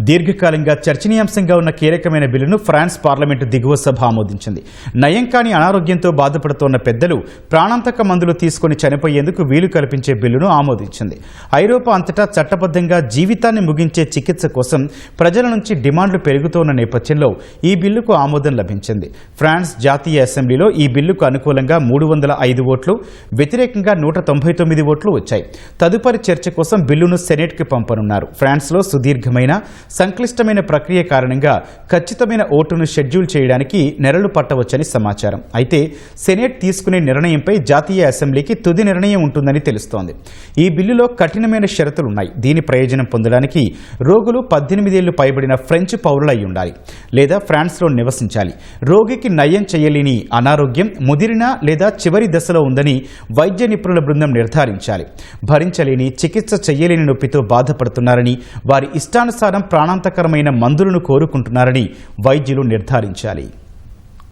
దీర్ఘకాలంగా చర్చనీయాంశంగా ఉన్న కీలకమైన బిల్లును ఫ్రాన్స్ పార్లమెంటు దిగువ సభ ఆమోదించింది. నయం కాని అనారోగ్యంతో బాధపడుతోన్న పెద్దలు ప్రాణాంతక మందులు తీసుకుని చనిపోయేందుకు వీలు కల్పించే బిల్లును ఆమోదించింది. ఐరోపా అంతటా చట్టబద్ధంగా జీవితాన్ని ముగించే చికిత్స కోసం ప్రజల నుంచి డిమాండ్లు పెరుగుతోన్న నేపథ్యంలో ఈ బిల్లుకు ఆమోదం లభించింది. ఫ్రాన్స్ జాతీయ అసెంబ్లీలో ఈ బిల్లుకు అనుకూలంగా 305 ఓట్లు, వ్యతిరేకంగా 199 ఓట్లు వచ్చాయి. తదుపరి చర్చ కోసం బిల్లును సెనేట్కి పంపనున్నారు. ఫ్రాన్స్లో సుదీర్ఘమైన సంక్లిష్టమైన ప్రక్రియ కారణంగా ఖచ్చితమైన ఓటును షెడ్యూల్ చేయడానికి నెలలు పట్టవచ్చని సమాచారం. అయితే సెనేట్ తీసుకునే నిర్ణయంపై జాతీయ అసెంబ్లీకి తుది నిర్ణయం ఉంటుందని తెలుస్తోంది. ఈ బిల్లులో కఠినమైన షరతులున్నాయి. దీని ప్రయోజనం పొందడానికి రోగులు 18 ఏళ్లు పైబడిన ఫ్రెంచ్ పౌరులు అయి ఉండాలి లేదా ఫ్రాన్స్లో నివసించాలి. రోగికి నయం చేయలేని అనారోగ్యం ముదిరిన లేదా చివరి దశలో ఉందని వైద్య నిపుణుల బృందం నిర్ధారించాలి. భరించలేని చికిత్స చేయలేని నొప్పితో బాధపడుతున్నారని, వారి ఇష్టానుసారం ప్రాణాంతకరమైన మందులను కోరుకుంటున్నారని వైద్యులు నిర్ధారించాలి.